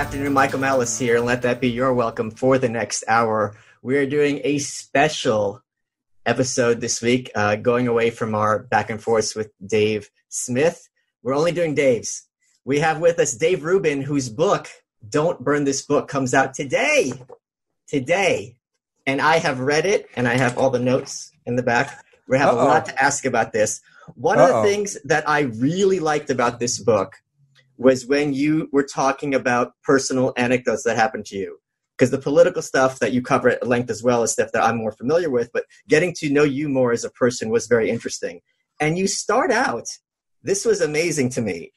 afternoon, Michael Malice here, and let that be your welcome for the next hour. We are doing a special episode this week, going away from our back and forths with Dave Smith. We're only doing Dave's. We have with us Dave Rubin, whose book, Don't Burn This Book, comes out today. And I have read it, and I have all the notes in the back. We have a lot to ask about this. One of the things that I really liked about this book was when you were talking about personal anecdotes that happened to you. Because the political stuff that you cover at length as well is stuff that I'm more familiar with, but getting to know you more as a person was very interesting. And you start out, this was amazing to me,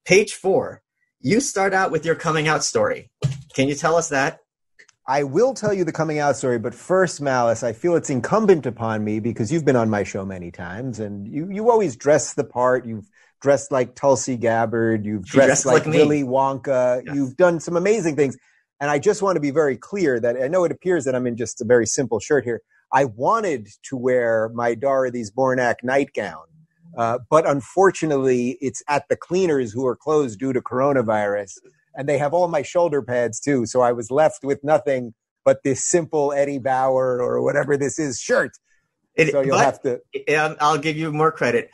page 4, you start out with your coming out story. Can you tell us that? I will tell you the coming out story, but first, Malice, I feel it's incumbent upon me because you've been on my show many times, and you always dress the part. You've dressed like Tulsi Gabbard. You've dressed like Willy Wonka. Yes. You've done some amazing things. And I just want to be very clear that I know it appears that I'm in just a very simple shirt here. I wanted to wear my Dorothy's Bornak nightgown, but unfortunately, it's at the cleaners who are closed due to coronavirus. And they have all my shoulder pads, too. So I was left with nothing but this simple Eddie Bauer or whatever this is shirt. So you'll have to. I'll give you more credit.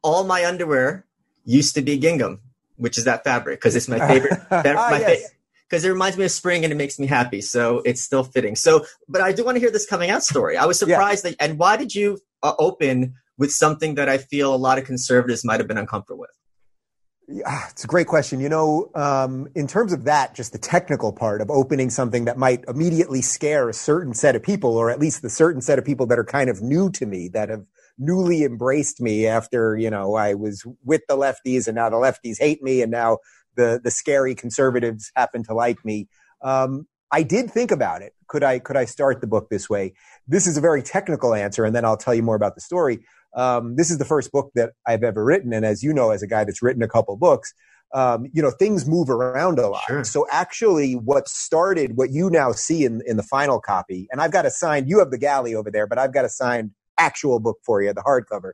All my underwear used to be gingham, which is that fabric, because it's my favorite. Because it reminds me of spring and it makes me happy. So it's still fitting. But I do want to hear this coming out story. I was surprised that. And why did you open with something that I feel a lot of conservatives might have been uncomfortable with? Yeah, it's a great question. You know, in terms of that, just the technical part of opening something that might immediately scare a certain set of people, or at least the certain set of people that are kind of new to me, that have newly embraced me after, I was with the lefties and now the lefties hate me and now the scary conservatives happen to like me. I did think about it. Could I start the book this way? This is a very technical answer, and then I'll tell you more about the story. This is the first book that I've ever written. And as you know, as a guy that's written a couple books, things move around a lot. Sure. So actually what you now see in the final copy, and I've got a signed, you have the galley over there, but I've got a signed actual book for you, the hardcover.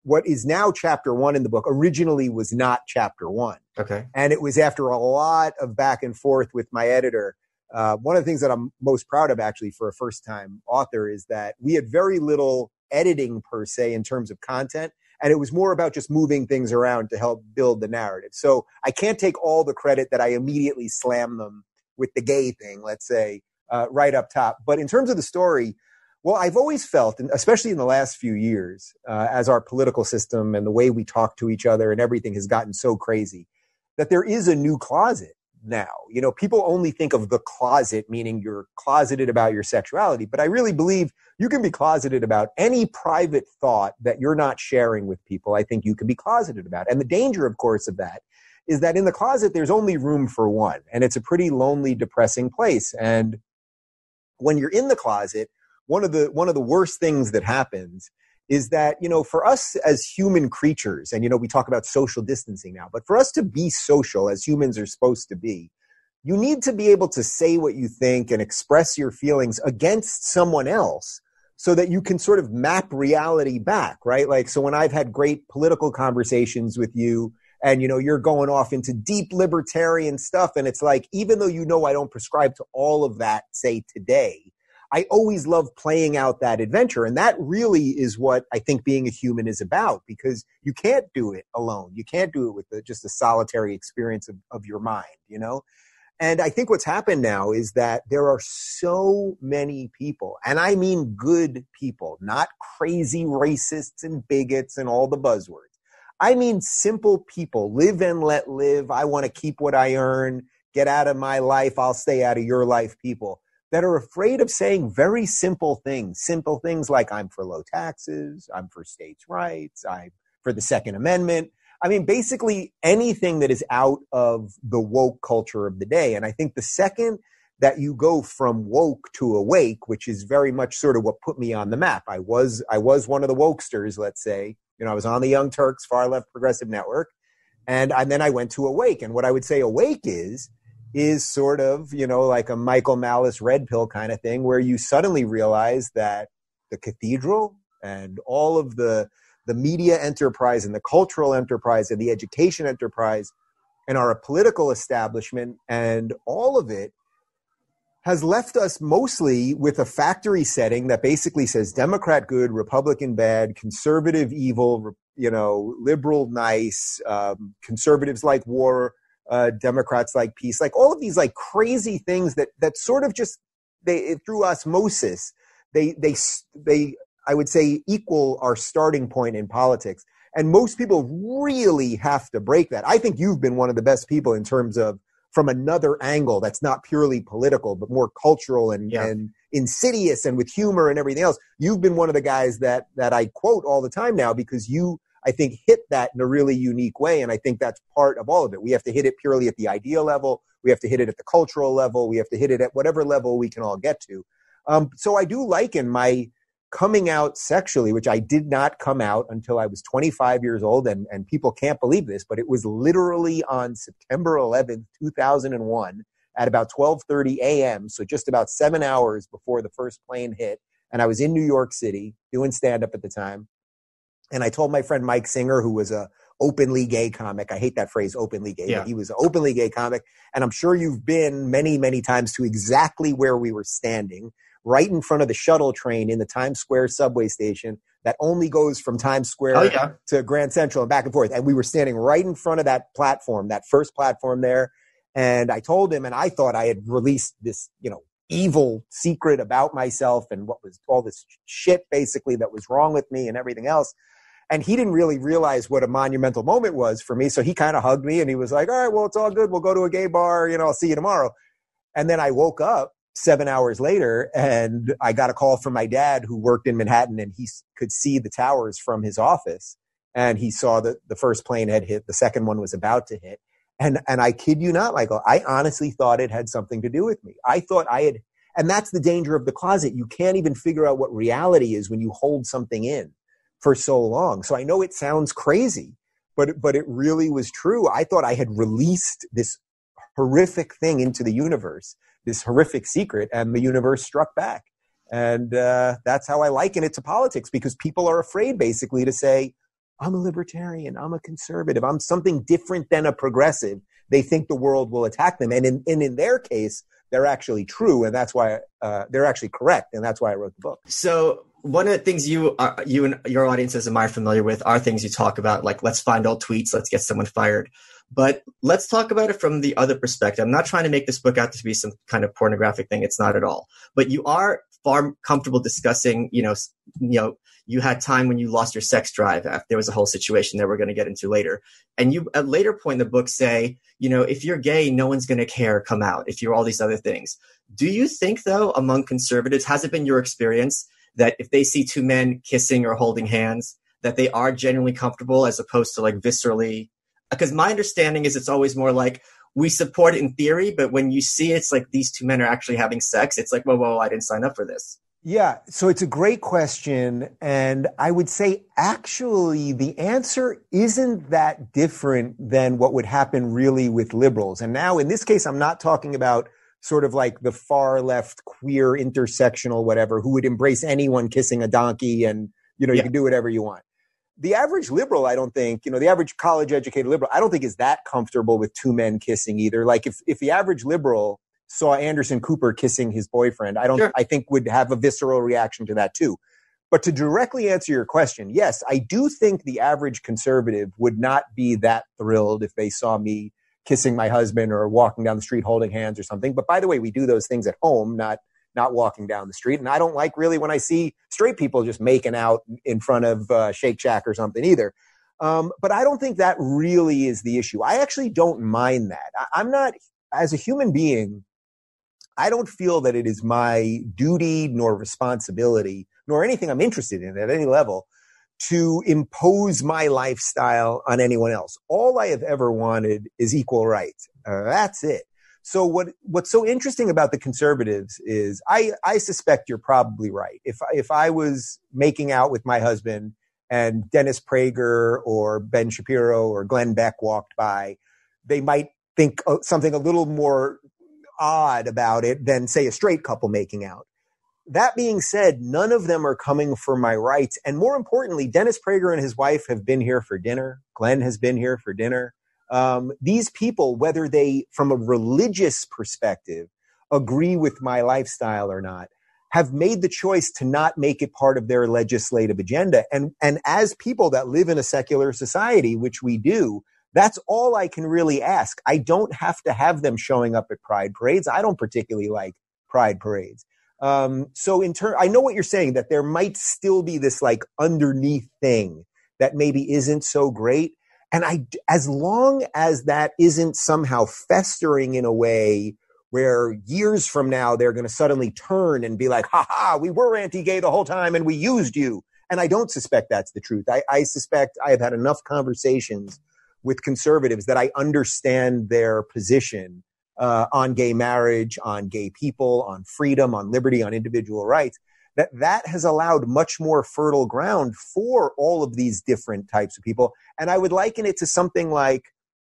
What is now chapter 1 in the book originally was not chapter 1. Okay. And it was after a lot of back and forth with my editor. One of the things that I'm most proud of actually for a first time author is that we had very little editing per se in terms of content. And it was more about just moving things around to help build the narrative. So I can't take all the credit that I immediately slam them with the gay thing, let's say, right up top. But in terms of the story, well, I've always felt, and especially in the last few years, as our political system and the way we talk to each other and everything has gotten so crazy, that there is a new closet now. People only think of the closet, meaning you're closeted about your sexuality. But I really believe you can be closeted about any private thought that you're not sharing with people. I think you can be closeted about. And the danger, of course, of that is that in the closet, there's only room for one. And it's a pretty lonely, depressing place. And when you're in the closet, one of the worst things that happens is that, for us as human creatures, and, we talk about social distancing now, but for us to be social as humans are supposed to be, you need to be able to say what you think and express your feelings against someone else so that you can sort of map reality back, right? Like, so when I've had great political conversations with you and, you're going off into deep libertarian stuff, and it's like, even though I don't prescribe to all of that, say today, I always love playing out that adventure. And that really is what I think being a human is about, because you can't do it alone. You can't do it with just a solitary experience of your mind, And I think what's happened now is that there are so many people, and I mean good people, not crazy racists and bigots and all the buzzwords. I mean simple people, live and let live. I want to keep what I earn, get out of my life, I'll stay out of your life people, that are afraid of saying very simple things like I'm for low taxes, I'm for states' rights, I'm for the Second Amendment. I mean, basically anything that is out of the woke culture of the day. And I think the second that you go from woke to awake, which is very much sort of what put me on the map. I was one of the wokesters, let's say. I was on the Young Turks, far left progressive network. And then I went to awake. And what I would say awake is sort of, like a Michael Malice red pill kind of thing, where you suddenly realize that the cathedral and all of the media enterprise and the cultural enterprise and the education enterprise and our political establishment and all of it has left us mostly with a factory setting that basically says Democrat good, Republican bad, conservative evil, liberal nice, conservatives like war, Democrats like peace, like all of these like crazy things that sort of just through osmosis, they I would say equal our starting point in politics. And most people really have to break that. I think you've been one of the best people in terms of from another angle that's not purely political, but more cultural and insidious and with humor and everything else. You've been one of the guys that I quote all the time now because you, I think, hit that in a really unique way. And I think that's part of all of it. We have to hit it purely at the idea level. We have to hit it at the cultural level. We have to hit it at whatever level we can all get to. So I do liken my coming out sexually, which I did not come out until I was 25 years old. And people can't believe this, but it was literally on September 11th, 2001 at about 12:30 a.m. So just about 7 hours before the first plane hit. And I was in New York City doing stand-up at the time. And I told my friend Mike Singer, who was a openly gay comic. I hate that phrase, openly gay, but he was an openly gay comic. And I'm sure you've been many, many times to exactly where we were standing, right in front of the shuttle train in the Times Square subway station that only goes from Times Square to Grand Central and back and forth. And we were standing right in front of that platform, that first platform there. And I told him, and I thought I had released this, evil secret about myself and what was all this shit basically that was wrong with me and everything else. And he didn't really realize what a monumental moment was for me. So he kind of hugged me and he was like, all right, well, it's all good. We'll go to a gay bar. I'll see you tomorrow. And then I woke up 7 hours later and I got a call from my dad who worked in Manhattan and he could see the towers from his office. And he saw that the first plane had hit. The second one was about to hit. And I kid you not, Michael, I honestly thought it had something to do with me. I thought I had, and that's the danger of the closet. You can't even figure out what reality is when you hold something in for so long. So I know it sounds crazy, but it really was true. I thought I had released this horrific thing into the universe, this horrific secret, and the universe struck back. And that's how I liken it to politics, because people are afraid basically to say, I'm a libertarian, I'm a conservative, I'm something different than a progressive. They think the world will attack them. And in their case, they're actually true, and that's why they're actually correct, and that's why I wrote the book. So one of the things you and your audiences and I are familiar with are things you talk about, like let's find old tweets, let's get someone fired. But let's talk about it from the other perspective. I'm not trying to make this book out to be some kind of pornographic thing. It's not at all. But you are far comfortable discussing, you had time when you lost your sex drive. There was a whole situation that we're going to get into later. And you, at a later point in the book, say, if you're gay, no one's going to care, come out. If you're all these other things. Do you think, though, among conservatives, has it been your experience that if they see two men kissing or holding hands, that they are genuinely comfortable as opposed to like viscerally? Because my understanding is it's always more like we support it in theory, but when you see it's like these two men are actually having sex, it's like, whoa, I didn't sign up for this. Yeah, so it's a great question. And I would say actually the answer isn't that different than what would happen really with liberals. And now in this case, I'm not talking about sort of like the far left, queer, intersectional, whatever, who would embrace anyone kissing a donkey and, you can do whatever you want. The average liberal, I don't think, the average college educated liberal, I don't think is that comfortable with two men kissing either. Like if the average liberal saw Anderson Cooper kissing his boyfriend, I think would have a visceral reaction to that too. But to directly answer your question, yes, I do think the average conservative would not be that thrilled if they saw me kissing my husband or walking down the street holding hands or something. But by the way, we do those things at home, not walking down the street. And I don't like really when I see straight people just making out in front of Shake Shack or something either. But I don't think that really is the issue. I actually don't mind that. I'm not, as a human being, I don't feel that it is my duty nor responsibility nor anything I'm interested in at any level to impose my lifestyle on anyone else. All I have ever wanted is equal rights. That's it. So what's so interesting about the conservatives is I suspect you're probably right. If I was making out with my husband and Dennis Prager or Ben Shapiro or Glenn Beck walked by, they might think something a little more odd about it than, say, a straight couple making out. That being said, none of them are coming for my rights. And more importantly, Dennis Prager and his wife have been here for dinner. Glenn has been here for dinner. These people, whether they, from a religious perspective, agree with my lifestyle or not, have made the choice to not make it part of their legislative agenda. And as people that live in a secular society, which we do, that's all I can really ask. I don't have to have them showing up at pride parades. I don't particularly like pride parades. So I know what you're saying, that there might still be this like underneath thing that maybe isn't so great. And as long as that isn't somehow festering in a way where years from now, they're going to suddenly turn and be like, we were anti-gay the whole time and we used you. And I don't suspect that's the truth. I suspect I have had enough conversations with conservatives that I understand their position on gay marriage, on gay people, on freedom, on liberty, on individual rights, that has allowed much more fertile ground for all of these different types of people. And I would liken it to something like,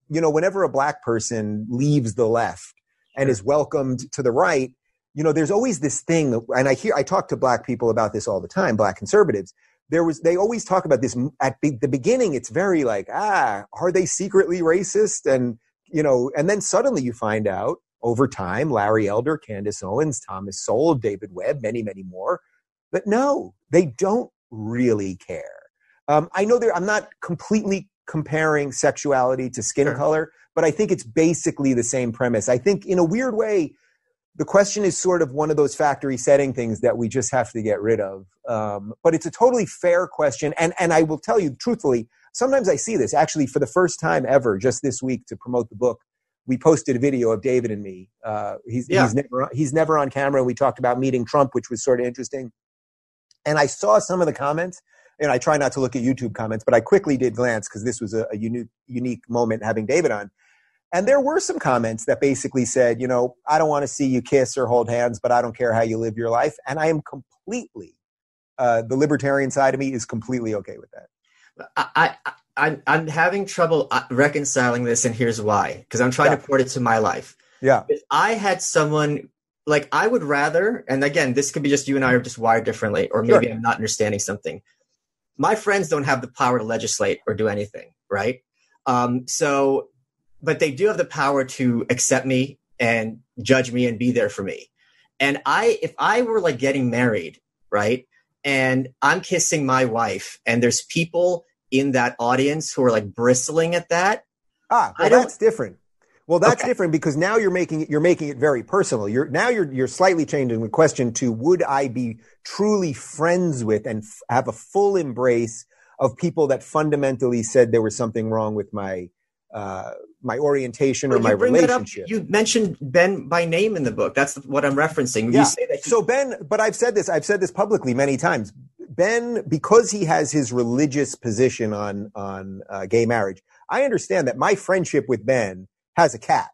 whenever a black person leaves the left and is welcomed to the right, there's always this thing, and I talk to black people about this all the time, black conservatives. They always talk about this at the beginning. It's very like, are they secretly racist? And, and then suddenly you find out over time, Larry Elder, Candace Owens, Thomas Sowell, David Webb, many, many more, but no, they don't really care. I know I'm not completely comparing sexuality to skin color, but I think it's basically the same premise. I think in a weird way, the question is sort of one of those factory setting things that we just have to get rid of. But it's a totally fair question. And I will tell you truthfully, sometimes I see this actually for the first time ever, just this week to promote the book. We posted a video of David and me. He's never on camera. We talked about meeting Trump, which was sort of interesting. And I saw some of the comments, and I try not to look at YouTube comments, but I quickly did glance because this was a unique moment having David on. And there were some comments that basically said, I don't want to see you kiss or hold hands, but I don't care how you live your life. And I am completely, the libertarian side of me is completely okay with that. I'm having trouble reconciling this, and here's why. Because I'm trying to port it to my life. Yeah. If I had someone, like I would rather, and again, this could be just you and I are just wired differently, or maybe I'm not understanding something. My friends don't have the power to legislate or do anything, right? But they do have the power to accept me and judge me and be there for me. And if I were like getting married, right, and I'm kissing my wife and there's people in that audience who are like bristling at that. That's different. Well, that's different because now you're making it very personal. You're slightly changing the question to, would I be truly friends with and have a full embrace of people that fundamentally said there was something wrong with my orientation or my relationship? You mentioned Ben by name in the book. That's what I'm referencing. Yeah. You say that So Ben, but I've said this publicly many times. Ben, because he has his religious position on gay marriage, I understand that my friendship with Ben has a cap.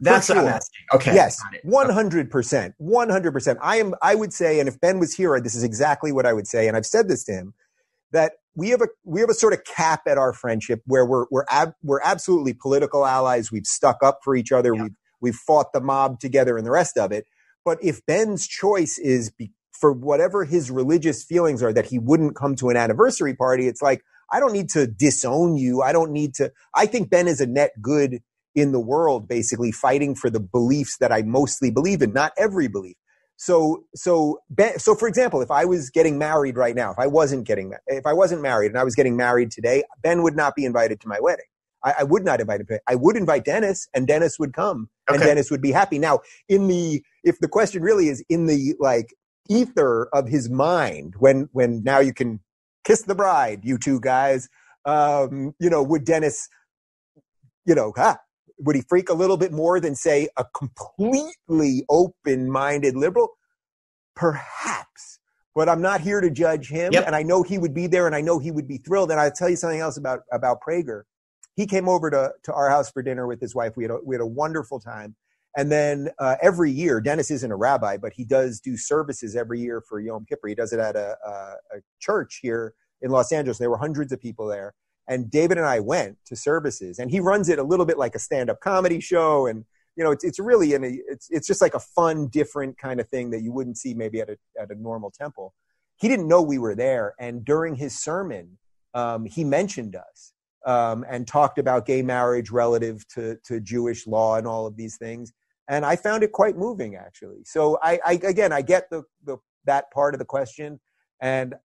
That's what I'm asking. Okay. Yes, 100%. 100%. I would say, and if Ben was here, this is exactly what I would say, and I've said this to him, that we have a sort of cap at our friendship where we're absolutely political allies. We've stuck up for each other. Yeah. We've fought the mob together and the rest of it. But if Ben's choice is for whatever his religious feelings are, that he wouldn't come to an anniversary party, it's like, I don't need to disown you. I think Ben is a net good in the world, basically fighting for the beliefs that I mostly believe in, not every belief. So for example, if I was getting married right now, if I wasn't married and I was getting married today, Ben would not be invited to my wedding. I would not invite him. I would invite Dennis, and Dennis would come, and Dennis would be happy. Now, if the question really is in the like ether of his mind, when now you can kiss the bride, you two guys, would Dennis, would he freak a little bit more than, say, a completely open-minded liberal? Perhaps. But I'm not here to judge him, and I know he would be there, and I know he would be thrilled. And I'll tell you something else about Prager. He came over to our house for dinner with his wife. We had a wonderful time. And then every year, Dennis isn't a rabbi, but he does do services every year for Yom Kippur. He does it at a church here in Los Angeles. There were hundreds of people there. And David and I went to services, and he runs it a little bit like a stand-up comedy show. And, it's really, it's just like a fun, different kind of thing that you wouldn't see maybe at a normal temple. He didn't know we were there. And during his sermon, he mentioned us. and talked about gay marriage relative to Jewish law and all of these things. And I found it quite moving, actually. So I get that part of the question. And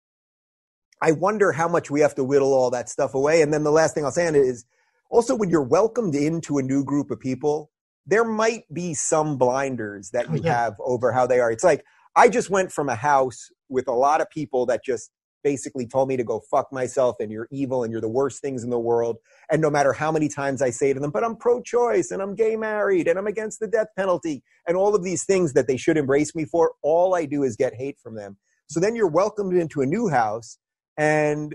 I wonder how much we have to whittle all that stuff away. And then the last thing I'll say on it is also when you're welcomed into a new group of people, there might be some blinders that you have over how they are. It's like, I just went from a house with a lot of people that just basically told me to go fuck myself and you're evil and you're the worst things in the world. And no matter how many times I say to them, but I'm pro-choice and I'm gay married and I'm against the death penalty and all of these things that they should embrace me for, all I do is get hate from them. So then you're welcomed into a new house and,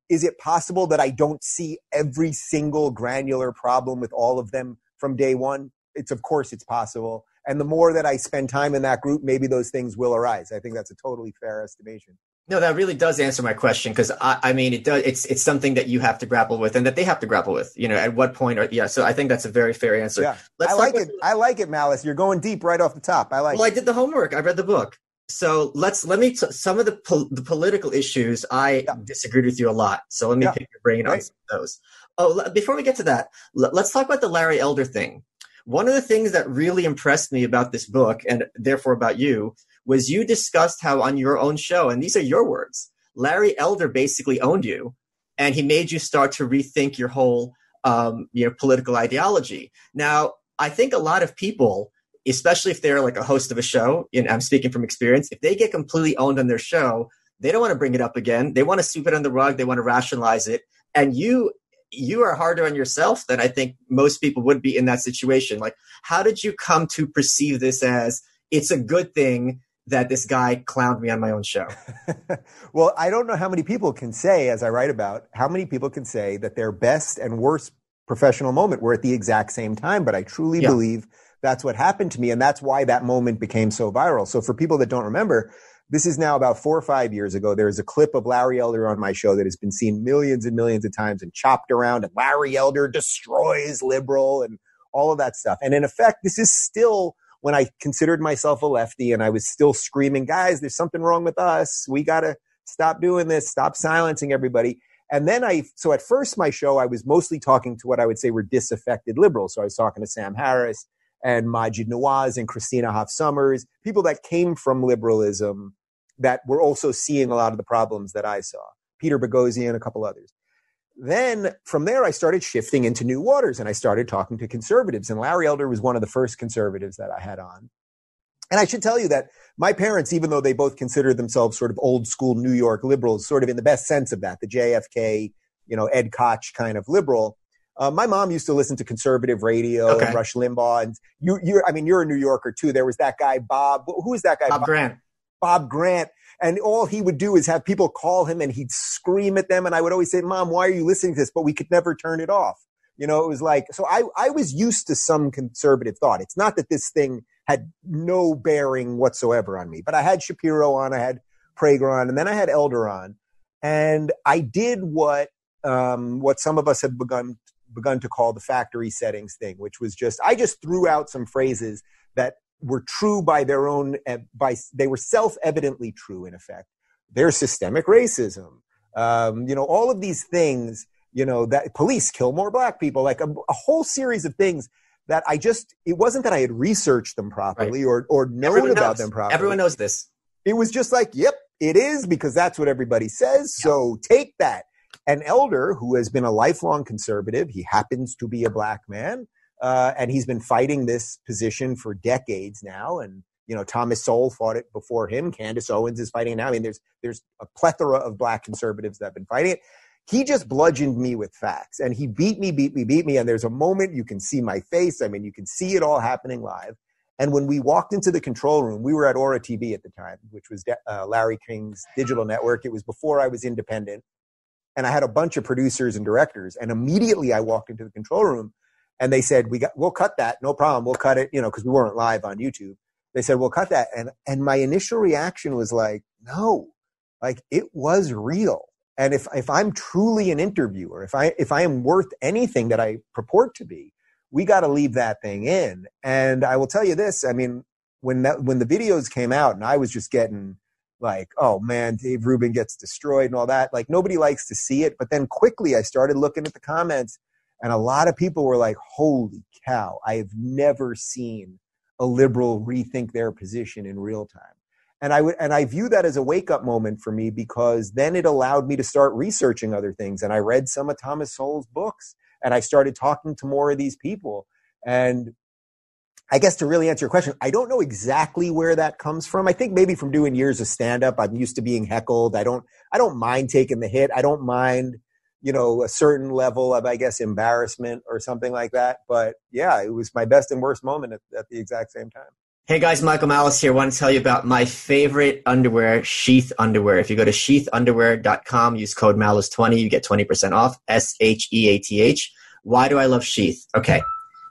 is it possible that I don't see every single granular problem with all of them from day one? Of course it's possible. And the more that I spend time in that group, maybe those things will arise. I think that's a totally fair estimation. No, that really does answer my question because I mean, it does. It's something that you have to grapple with and that they have to grapple with. At what point? So I think that's a very fair answer. Yeah, I like it, Malice. You're going deep right off the top. I did the homework. I read the book. So some of the political issues I disagreed with you a lot. So let me pick your brain on some of those. Oh, before we get to that, let's talk about the Larry Elder thing. One of the things that really impressed me about this book and therefore about you was you discussed how on your own show, and these are your words, Larry Elder basically owned you and he made you start to rethink your whole political ideology. Now, I think a lot of people, especially if they're like a host of a show, I'm speaking from experience, if they get completely owned on their show, they don't want to bring it up again. They want to sweep it on the rug. They want to rationalize it. And you are harder on yourself than I think most people would be in that situation. Like, how did you come to perceive this as it's a good thing that this guy clowned me on my own show? Well, I don't know how many people can say, as I write about, how many people can say that their best and worst professional moment were at the exact same time. But I truly believe that's what happened to me. And that's why that moment became so viral. So for people that don't remember, this is now about 4 or 5 years ago. There's a clip of Larry Elder on my show that has been seen millions and millions of times and chopped around, and Larry Elder destroys liberal and all of that stuff. And in effect, this is still when I considered myself a lefty and I was still screaming, guys, there's something wrong with us. We got to stop doing this, stop silencing everybody. And then so at first my show, I was mostly talking to what I would say were disaffected liberals. So I was talking to Sam Harris and Maajid Nawaz and Christina Hoff Sommers, people that came from liberalism that were also seeing a lot of the problems that I saw, Peter Boghossian, a couple others. Then from there, I started shifting into new waters and I started talking to conservatives. And Larry Elder was one of the first conservatives that I had on. And I should tell you that my parents, even though they both considered themselves sort of old school New York liberals, sort of in the best sense of that, the JFK, Ed Koch kind of liberal, my mom used to listen to conservative radio and Rush Limbaugh. And you're a New Yorker too. There was that guy, Bob. Who is that guy? Bob Grant. Bob Grant. And all he would do is have people call him and he'd scream at them. And I would always say, Mom, why are you listening to this? But we could never turn it off. It was like, so I was used to some conservative thought. It's not that this thing had no bearing whatsoever on me, but I had Shapiro on, I had Prager on, and then I had Elder on. And I did what some of us have begun to call the factory settings thing, which was I just threw out some phrases that were true by their own, they were self-evidently true, in effect. There's systemic racism. All of these things, that police kill more black people, like a whole series of things that it wasn't that I had researched them properly or known about them properly. Everyone knows this. It was just like, yep, it is because that's what everybody says. Yep. So take that. And Elder, who has been a lifelong conservative, he happens to be a black man. And he's been fighting this position for decades now. And, Thomas Sowell fought it before him. Candace Owens is fighting it now. I mean, there's a plethora of black conservatives that have been fighting it. He just bludgeoned me with facts and he beat me. And there's a moment you can see my face. I mean, you can see it all happening live. And when we walked into the control room, we were at Aura TV at the time, which was Larry King's digital network. It was before I was independent. And I had a bunch of producers and directors. And immediately I walked into the control room. And they said, we'll cut that. No problem. We'll cut it, because we weren't live on YouTube. They said, we'll cut that. And my initial reaction was like, no, like it was real. And if I'm truly an interviewer, if I am worth anything that I purport to be, we got to leave that thing in. And I will tell you this. I mean, when the videos came out and I was just getting like, oh man, Dave Rubin gets destroyed and all that. Like, nobody likes to see it. But then quickly I started looking at the comments, and a lot of people were like, holy cow, I have never seen a liberal rethink their position in real time. And I view that as a wake-up moment for me, because then it allowed me to start researching other things. And I read some of Thomas Sowell's books, and I started talking to more of these people. And I guess to really answer your question, I don't know exactly where that comes from. I think maybe from doing years of stand-up. I'm used to being heckled. I don't mind taking the hit. I don't mind, a certain level of, I guess, embarrassment or something like that. But yeah, it was my best and worst moment at the exact same time. Hey guys, Michael Malice here. I want to tell you about my favorite underwear, Sheath Underwear. If you go to sheathunderwear.com, use code Malice20, you get 20% off, SHEATH. Why do I love Sheath? Okay.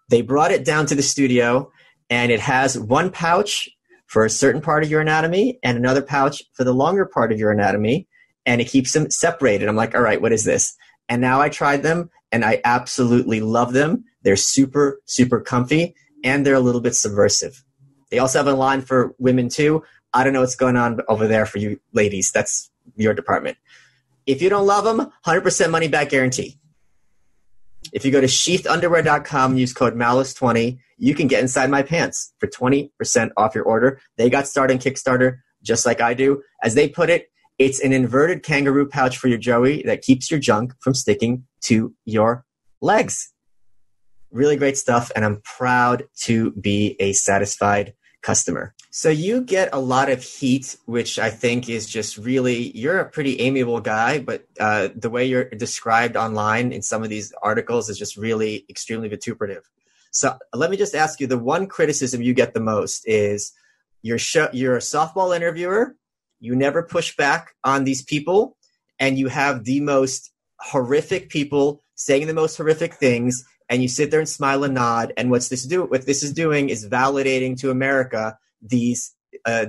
They brought it down to the studio, and it has one pouch for a certain part of your anatomy and another pouch for the longer part of your anatomy, and it keeps them separated. I'm like, all right, what is this? And now I tried them, and I absolutely love them. They're super, super comfy, and they're a little bit subversive. They also have a line for women, too. I don't know what's going on over there for you ladies. That's your department. If you don't love them, 100% money back guarantee. If you go to sheathunderwear.com, use code Malice20, you can get inside my pants for 20% off your order. They got started on Kickstarter just like I do. As they put it, it's an inverted kangaroo pouch for your Joey that keeps your junk from sticking to your legs. Really great stuff, and I'm proud to be a satisfied customer. So you get a lot of heat, which I think is just really, you're a pretty amiable guy, but the way you're described online in some of these articles is just really extremely vituperative. So let me just ask you, the one criticism you get the most is you're a softball interviewer, you never push back on these people, and you have the most horrific people saying the most horrific things, and you sit there and smile and nod, and what this is doing is validating to America these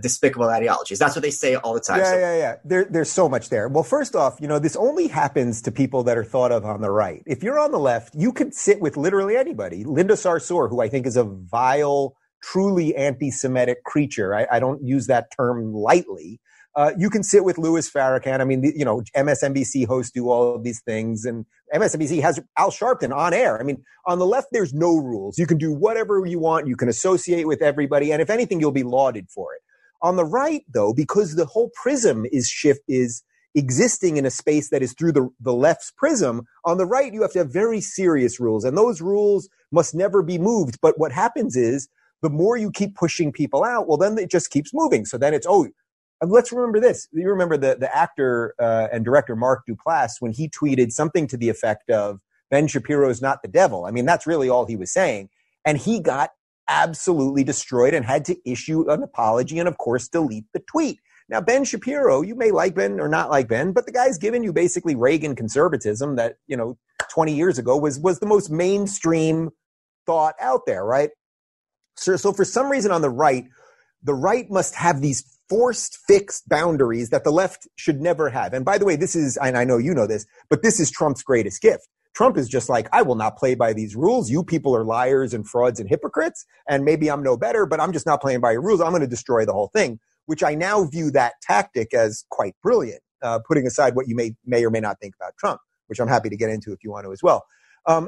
despicable ideologies. That's what they say all the time. Yeah. There's so much there. Well, first off, this only happens to people that are thought of on the right. If you're on the left, you could sit with literally anybody. Linda Sarsour, who I think is a vile, truly anti-Semitic creature. I don't use that term lightly. You can sit with Louis Farrakhan. I mean, MSNBC hosts do all of these things, and MSNBC has Al Sharpton on air. I mean, on the left, there's no rules. You can do whatever you want. You can associate with everybody, and if anything, you'll be lauded for it. On the right, though, because the whole prism is existing in a space that is through the left's prism, on the right, you have to have very serious rules, and those rules must never be moved. But what happens is, the more you keep pushing people out, well, then it just keeps moving. So then it's, and let's remember this. You remember the actor and director Mark Duplass when he tweeted something to the effect of, Ben Shapiro's not the devil. I mean, that's really all he was saying. And he got absolutely destroyed and had to issue an apology and, of course, delete the tweet. Now, Ben Shapiro, you may like Ben or not like Ben, but the guy's given you basically Reagan conservatism that, 20 years ago was the most mainstream thought out there, right? So for some reason on the right must have these forced, fixed boundaries that the left should never have. And by the way, this is, and I know you know this, but this is Trump's greatest gift. Trump is just like, I will not play by these rules. You people are liars and frauds and hypocrites, and maybe I'm no better, but I'm just not playing by your rules. I'm going to destroy the whole thing, which I now view that tactic as quite brilliant, putting aside what you may or may not think about Trump, which I'm happy to get into if you want to as well.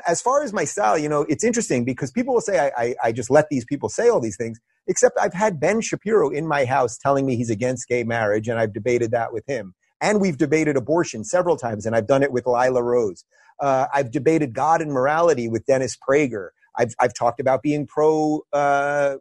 As far as my style, it's interesting because people will say I just let these people say all these things, except I've had Ben Shapiro in my house telling me he's against gay marriage, and I've debated that with him. And we've debated abortion several times, and I've done it with Lila Rose. I've debated God and morality with Dennis Prager. I've talked about being that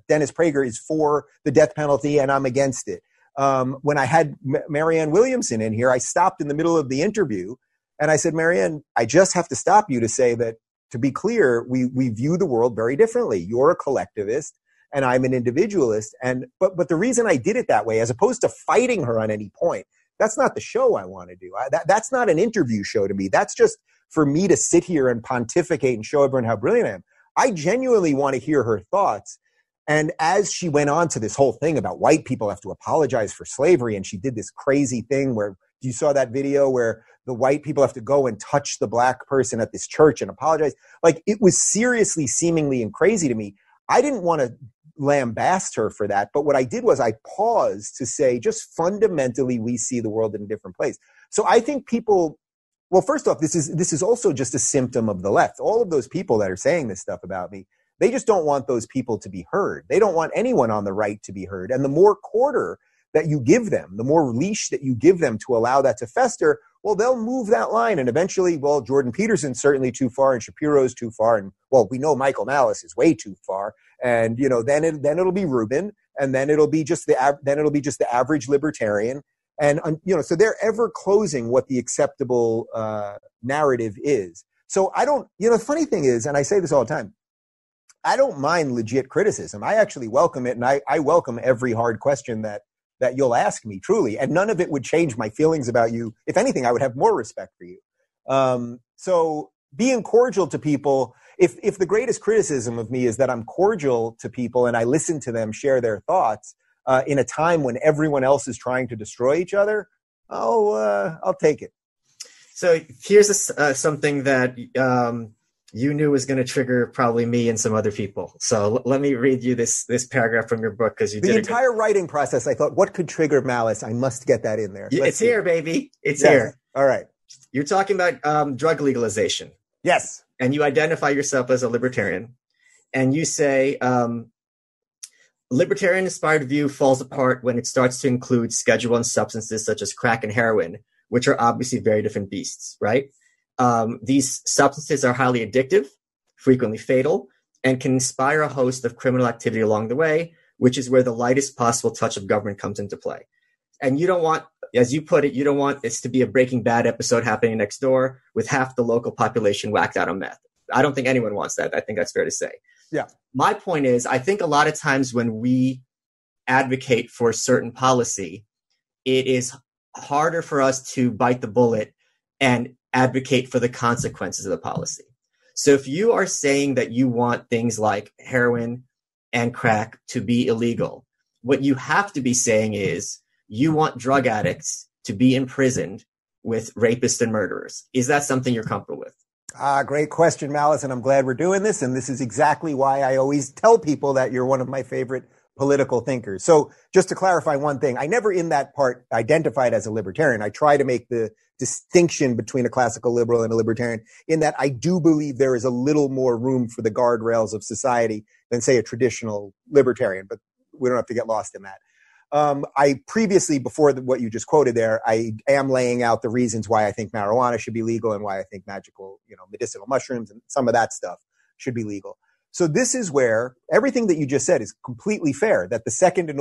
Dennis Prager is for the death penalty, and I'm against it. When I had Marianne Williamson in here, I stopped in the middle of the interview, and I said, Marianne, I just have to stop you to say that, to be clear, we view the world very differently. You're a collectivist, and I'm an individualist. But the reason I did it that way, as opposed to fighting her on any point, that's not the show I want to do. That's not an interview show to me. That's just for me to sit here and pontificate and show everyone how brilliant I am. I genuinely want to hear her thoughts. And as she went on to this whole thing about white people have to apologize for slavery, and she did this crazy thing where you saw that video where the white people have to go and touch the black person at this church and apologize. Like, it was seriously, seemingly, and crazy to me. I didn't want to lambast her for that. But what I did was I paused to say, just fundamentally, we see the world in a different place. So I think people, well, first off, this is also just a symptom of the left. All of those people that are saying this stuff about me, they just don't want those people to be heard. They don't want anyone on the right to be heard. And the more quarter that you give them, the more leash that you give them to allow that to fester, well, they'll move that line. And eventually, well, Jordan Peterson's certainly too far and Shapiro's too far. And, well, we know Michael Malice is way too far. And, then it'll be Rubin. And then it'll be just the average libertarian. And, so they're ever closing what the acceptable narrative is. So I don't, the funny thing is, and I say this all the time, I don't mind legit criticism. I actually welcome it. And I welcome every hard question that you'll ask me, truly. And none of it would change my feelings about you. If anything, I would have more respect for you. So being cordial to people, if the greatest criticism of me is that I'm cordial to people and I listen to them share their thoughts in a time when everyone else is trying to destroy each other, I'll take it. So here's something that you knew was going to trigger probably me and some other people. So let me read you this paragraph from your book, because the entire writing process. I thought, what could trigger Malice? I must get that in there. It's here, baby. It's here. All right. You're talking about drug legalization. Yes. And you identify yourself as a libertarian, and you say libertarian-inspired view falls apart when it starts to include Schedule I substances such as crack and heroin, which are obviously very different beasts, right? These substances are highly addictive, frequently fatal, and can inspire a host of criminal activity along the way, which is where the lightest possible touch of government comes into play. And you don't want, as you put it, you don't want this to be a Breaking Bad episode happening next door with half the local population whacked out on meth. I don't think anyone wants that. I think that's fair to say. Yeah. My point is, I think a lot of times when we advocate for a certain policy, it is harder for us to bite the bullet and advocate for the consequences of the policy. So if you are saying that you want things like heroin and crack to be illegal, what you have to be saying is you want drug addicts to be imprisoned with rapists and murderers. Is that something you're comfortable with? Great question, Malice, and I'm glad we're doing this. And this is exactly why I always tell people that you're one of my favorite political thinkers. So just to clarify one thing, I never in that part identified as a libertarian. I try to make the distinction between a classical liberal and a libertarian in that I do believe there is a little more room for the guardrails of society than, say, a traditional libertarian, but we don't have to get lost in that. I previously, before what you just quoted there, I am laying out the reasons why I think marijuana should be legal and why I think magical, medicinal mushrooms and some of that stuff should be legal. So this is where everything that you just said is completely fair, that the second and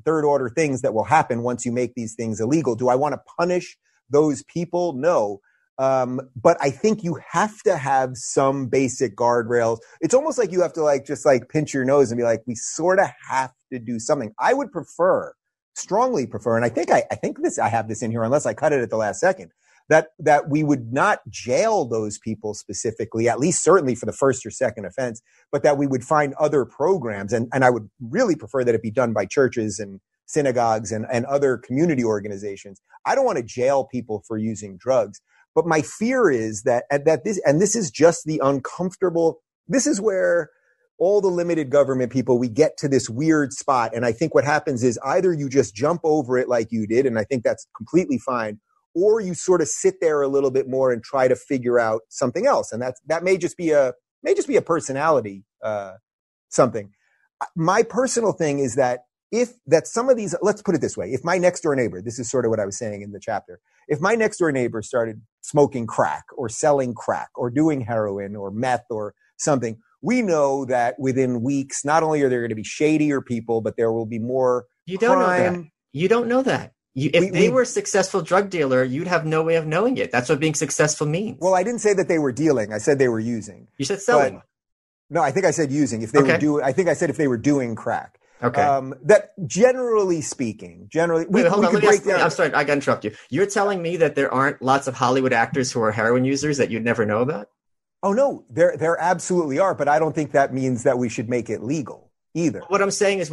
third order things that will happen once you make these things illegal. Do I want to punish those people? No. But I think you have to have some basic guardrails. It's almost like you have to just pinch your nose and be like, we sort of have to do something. I would strongly prefer, and I think I have this in here unless I cut it at the last second, that we would not jail those people specifically, at least certainly for the first or second offense, but that we would find other programs. And I would really prefer that it be done by churches and synagogues and other community organizations. I don't want to jail people for using drugs. But my fear is that this is just the uncomfortable, this is where all the limited government people, we get to this weird spot. And I think what happens is either you just jump over it like you did, and I think that's completely fine, or you sort of sit there a little bit more and try to figure out something else. And that may just be a personality, something. My personal thing is that some of these, let's put it this way. If my next door neighbor, this is sort of what I was saying in the chapter, if my next door neighbor started smoking crack or selling crack or doing heroin or meth or something, we know that within weeks, not only are there going to be shadier people, but there will be more You don't crime. know that. You don't know that. If they were a successful drug dealer, you'd have no way of knowing it. That's what being successful means. Well, I didn't say that they were dealing. I said they were using. You said selling. No, I think I said using. If they were doing crack. Okay. That generally speaking, Wait, hold on. I'm sorry, I got to interrupt you. You're telling me that there aren't lots of Hollywood actors who are heroin users that you'd never know about? Oh no, there absolutely are, but I don't think that means that we should make it legal either. What I'm saying is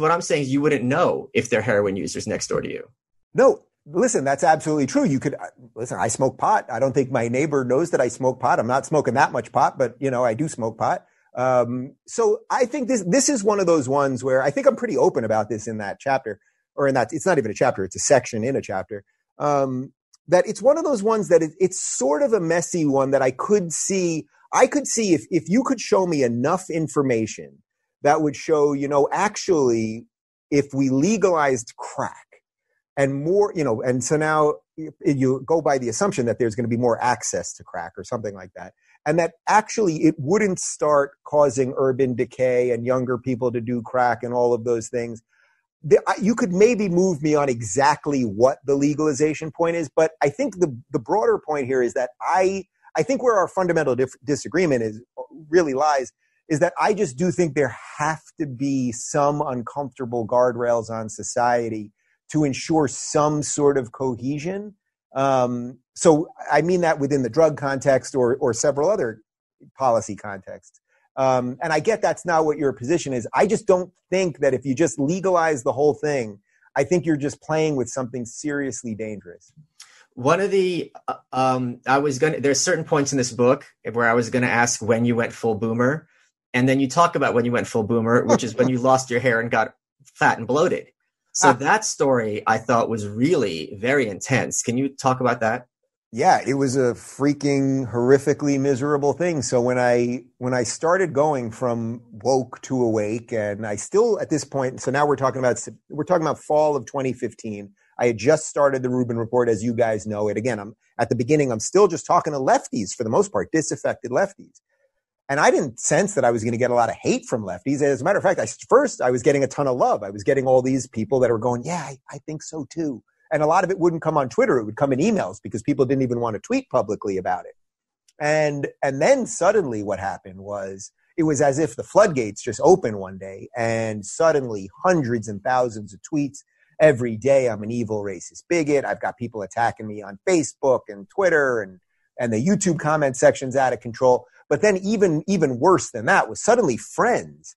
you wouldn't know if they're heroin users next door to you. No, listen, that's absolutely true. You could listen. I smoke pot. I don't think my neighbor knows that I smoke pot. I'm not smoking that much pot, but I do smoke pot. So I think this is one of those ones where I think I'm pretty open about this in that chapter, or in that, it's not even a chapter, it's a section in a chapter. That it's one of those ones that it's sort of a messy one that I could see if you could show me enough information that would show, actually, if we legalized crack and more, and so now you go by the assumption that there's going to be more access to crack or something like that. And that actually it wouldn't start causing urban decay and younger people to do crack and all of those things. You could maybe move me on exactly what the legalization point is, but I think the broader point here is that I think where our fundamental disagreement really lies is that I just do think there have to be some uncomfortable guardrails on society to ensure some sort of cohesion. So I mean that within the drug context or several other policy contexts. And I get that's not what your position is. I just don't think that if you just legalize the whole thing, I think you're just playing with something seriously dangerous. One of the, there's certain points in this book where I was going to ask when you went full boomer. And then you talk about when you went full boomer, which is when you lost your hair and got fat and bloated. So that story I thought was really very intense. Can you talk about that? Yeah, it was a freaking horrifically miserable thing. So when I started going from woke to awake, and I still at this point, so now we're talking about fall of 2015. I had just started the Rubin Report, as you guys know it. Again, I'm still just talking to lefties for the most part, disaffected lefties. And I didn't sense that I was going to get a lot of hate from lefties. As a matter of fact, I was getting a ton of love. I was getting all these people that were going, yeah, I think so too. And a lot of it wouldn't come on Twitter. It would come in emails because people didn't even want to tweet publicly about it. And then suddenly what happened was it was as if the floodgates just opened one day, and suddenly hundreds and thousands of tweets every day. I'm an evil racist bigot. I've got people attacking me on Facebook and Twitter, and the YouTube comment section's out of control. But then even worse than that was suddenly friends,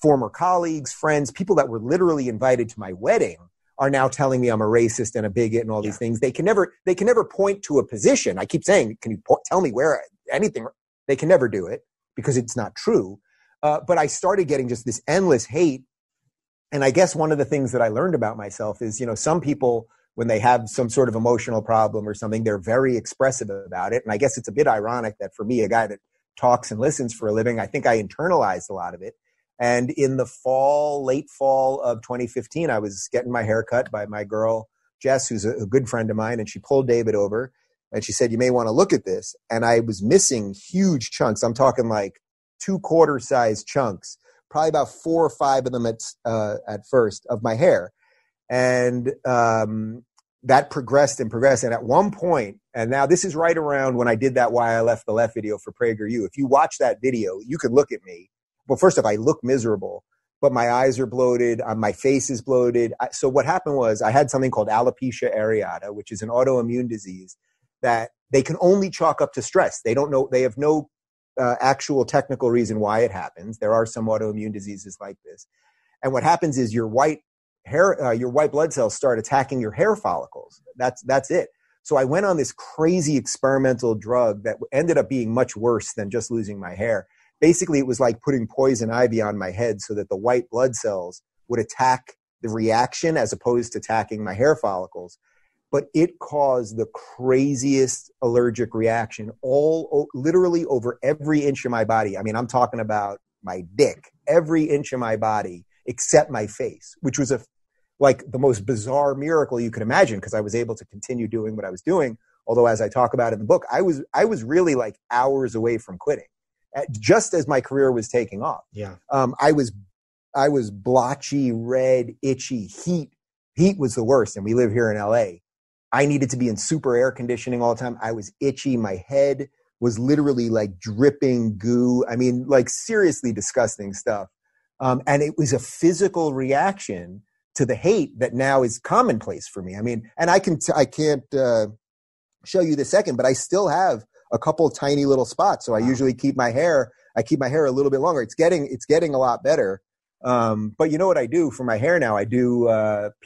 former colleagues, friends, people that were literally invited to my wedding are now telling me I'm a racist and a bigot and all these things. They can never point to a position. I keep saying, can you tell me where anything? They can never do it because it's not true. But I started getting just this endless hate. And I guess one of the things that I learned about myself is, some people, when they have some sort of emotional problem or something, they're very expressive about it. And I guess it's a bit ironic that for me, a guy that talks and listens for a living, I think I internalized a lot of it. And in the late fall of 2015, I was getting my hair cut by my girl, Jess, who's a good friend of mine. And she pulled David over and she said, you may want to look at this. And I was missing huge chunks. I'm talking like 2/4 size chunks, probably about 4 or 5 of them at first of my hair. And that progressed and progressed. And at one point, and now this is right around when I did that Why I Left the Left video for PragerU. If you watch that video, you could look at me. Well, first off, I look miserable, but my eyes are bloated. My face is bloated. So what happened was I had something called alopecia areata, which is an autoimmune disease that they can only chalk up to stress. They don't know. They have no actual technical reason why it happens. There are some autoimmune diseases like this. And what happens is your white blood cells start attacking your hair follicles. That's it. So I went on this crazy experimental drug that ended up being much worse than just losing my hair. Basically, it was like putting poison ivy on my head so that the white blood cells would attack the reaction as opposed to attacking my hair follicles. But it caused the craziest allergic reaction literally over every inch of my body. I mean, I'm talking about my dick, every inch of my body except my face, which was like the most bizarre miracle you could imagine because I was able to continue doing what I was doing. Although, as I talk about in the book, I was really like hours away from quitting. Just as my career was taking off. Yeah. I was blotchy, red, itchy. Heat was the worst. And we live here in LA. I needed to be in super air conditioning all the time. I was itchy. My head was literally like dripping goo. I mean, like seriously disgusting stuff. And it was a physical reaction to the hate that now is commonplace for me. I mean, and I can't show you the second, but I still have a couple tiny little spots. So I usually keep my hair a little bit longer. It's getting a lot better. But you know what I do for my hair now? I do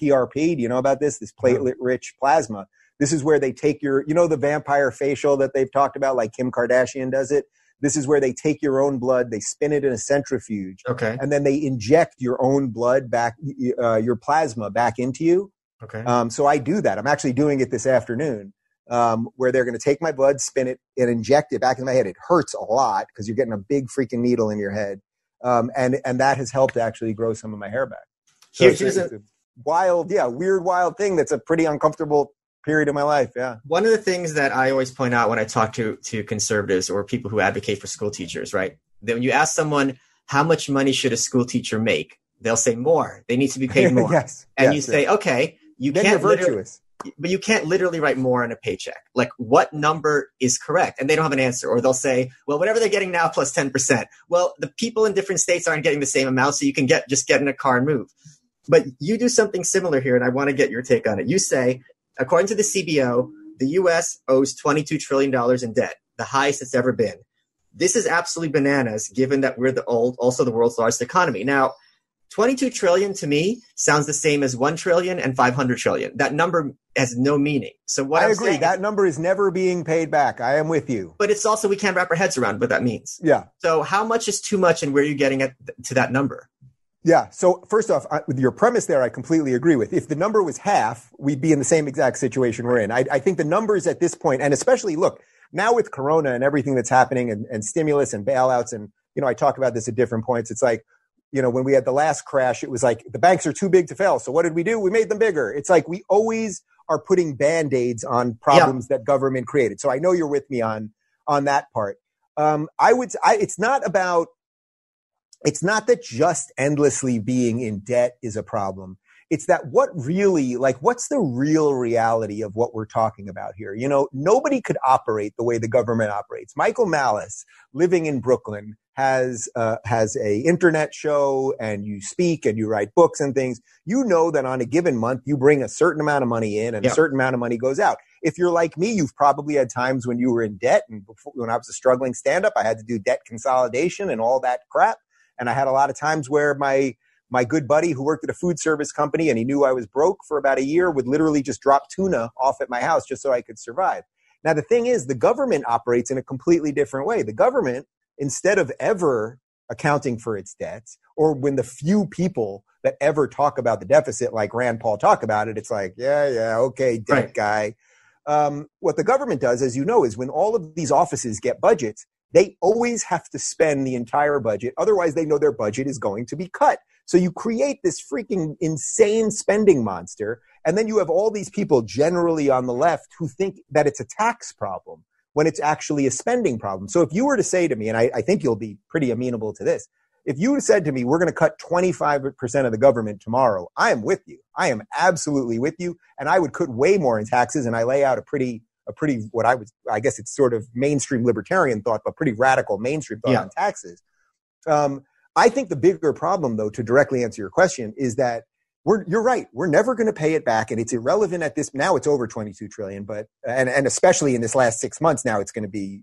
PRP. Do you know about this? This platelet-rich plasma. This is where they take the vampire facial that they've talked about, like Kim Kardashian does it. This is where they take your own blood, they spin it in a centrifuge, Okay. and then they inject your own blood back, your plasma back into you. Okay. So I do that. I'm actually doing it this afternoon, where they're going to take my blood, spin it, and inject it back in my head. It hurts a lot because you're getting a big freaking needle in your head. And that has helped actually grow some of my hair back. So it's a wild, weird, wild thing that's a pretty uncomfortable period of my life. Yeah. One of the things that I always point out when I talk to conservatives or people who advocate for school teachers, right? That when you ask someone, how much money should a school teacher make? They'll say more. They need to be paid more. Yes. And you say, okay, then you're virtuous. But you can't literally write more on a paycheck. Like, what number is correct? And they don't have an answer. Or they'll say, well, whatever they're getting now plus 10%. Well, the people in different states aren't getting the same amount, so you can just get in a car and move. But you do something similar here, and I want to get your take on it. You say, according to the CBO, the U.S. owes $22 trillion in debt, the highest it's ever been. This is absolutely bananas, given that we're also the world's largest economy. Now, 22 trillion to me sounds the same as 1 trillion and 500 trillion. That number has no meaning. So what I I'm agree. saying, that number is never being paid back. I am with you. but it's also, we can't wrap our heads around what that means. Yeah. So how much is too much, and where are you getting to that number? Yeah. So first off, with your premise there, I completely agree with. If the number was half, we'd be in the same exact situation we're in. I think the numbers at this point, and especially, look, now with Corona and everything that's happening and stimulus and bailouts, and, I talk about this at different points. It's like, when we had the last crash, it was like the banks are too big to fail. So what did we do? We made them bigger. It's like we always are putting Band-Aids on problems that government created. So I know you're with me on that part. It's not that just endlessly being in debt is a problem. It's that what's the real reality of what we're talking about here? Nobody could operate the way the government operates. Michael Malice, living in Brooklyn, has a internet show, and you speak and you write books and things. That on a given month, you bring a certain amount of money in and a certain amount of money goes out. If you're like me, you've probably had times when you were in debt. And when I was a struggling stand-up, I had to do debt consolidation and all that crap. And I had a lot of times where my good buddy who worked at a food service company, and he knew I was broke for about a year, would literally just drop tuna off at my house just so I could survive. Now, the thing is, the government operates in a completely different way. The government, instead of ever accounting for its debts, or when the few people that ever talk about the deficit, like Rand Paul, talk about it, it's like, okay, debt guy. What the government does, as you know, is when all of these offices get budgets, they always have to spend the entire budget. Otherwise, they know their budget is going to be cut. So you create this freaking insane spending monster. And then you have all these people generally on the left who think that it's a tax problem when it's actually a spending problem. So if you were to say to me, and I think you'll be pretty amenable to this, if you said to me, we're going to cut 25% of the government tomorrow, I am with you. I am absolutely with you. And I would cut way more in taxes. And I lay out a pretty I guess it's sort of mainstream libertarian thought, but pretty radical mainstream thought on taxes. I think the bigger problem, though, to directly answer your question, is that you're right. We're never going to pay it back, and it's irrelevant at this. Now it's over 22 trillion, but and especially in this last 6 months, now it's going to be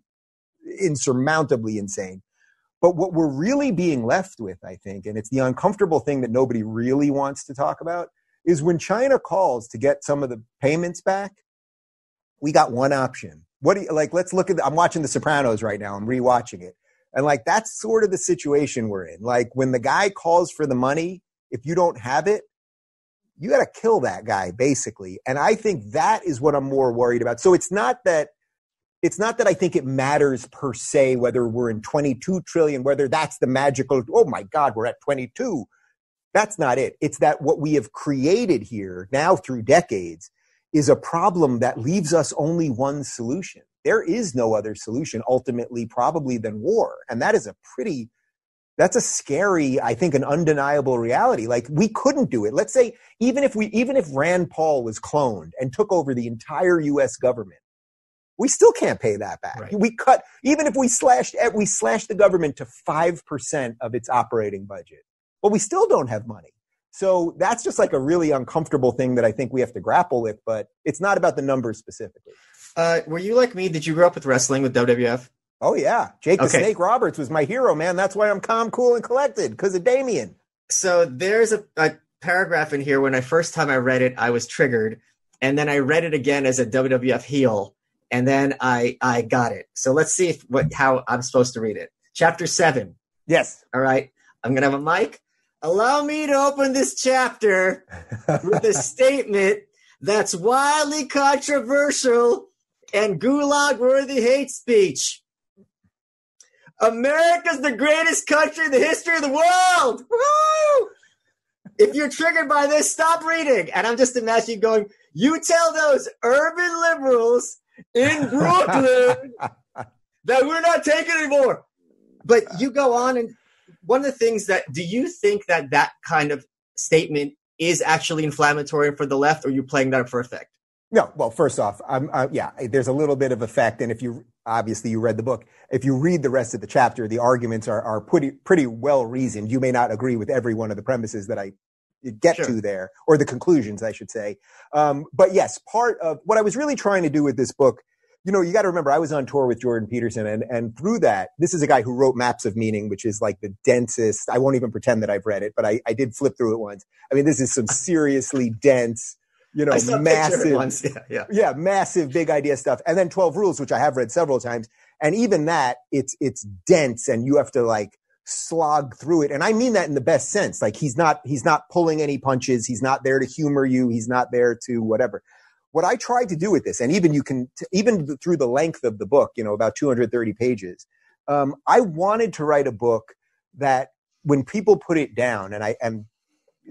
insurmountably insane. But what we're really being left with, I think, and it's the uncomfortable thing that nobody really wants to talk about, is when China calls to get some of the payments back, we got one option. Let's look at I'm watching The Sopranos right now. I'm rewatching it. And that's sort of the situation we're in. Like, when the guy calls for the money, if you don't have it, you got to kill that guy, basically. And I think that is what I'm more worried about. So it's not that I think it matters per se whether we're in 22 trillion, whether that's the magical, oh my God, we're at 22. That's not it. It's that what we have created here now through decades is a problem that leaves us only one solution. There is no other solution ultimately probably than war. And that is that's a scary, I think, an undeniable reality. Like, we couldn't do it. Let's say even if Rand Paul was cloned and took over the entire US government, we still can't pay that back. Right. Even if we slashed the government to 5% of its operating budget, but we still don't have money. So that's just like a really uncomfortable thing that I think we have to grapple with, but it's not about the numbers specifically. Were you like me? Did you grow up with wrestling, with WWF? Oh, yeah. Jake the Snake Roberts was my hero, man. That's why I'm calm, cool, and collected, because of Damien. So there's a paragraph in here. When first time I read it, I was triggered. And then I read it again as a WWF heel. and then I got it. So let's see how I'm supposed to read it. Chapter 7. Yes. All right. I'm going to have a mic. Allow me to open this chapter with a statement that's wildly controversial and gulag-worthy hate speech. America's the greatest country in the history of the world. Woo! If you're triggered by this, stop reading. And I'm just imagining going, you tell those urban liberals in Brooklyn that we're not taking anymore. But you go on, and one of the things do you think that kind of statement is actually inflammatory for the left, or are you playing that up for effect? No, well, first off, there's a little bit of effect. And if you read the book, if you read the rest of the chapter, the arguments are pretty well reasoned. You may not agree with every one of the premises that I get to there, or the conclusions, I should say. But yes, part of what I was really trying to do with this book, you got to remember, I was on tour with Jordan Peterson, and through that, this is a guy who wrote Maps of Meaning, which is like the densest. I won't even pretend that I've read it, but I did flip through it once. I mean, this is some seriously dense, massive, massive, big idea stuff. And then 12 Rules, which I have read several times. And even that, it's dense, and you have to like slog through it. And I mean that in the best sense. Like he's not pulling any punches. He's not there to humor you. He's not there to whatever. What I tried to do with this, and even through the length of the book, about 230 pages, I wanted to write a book that when people put it down, and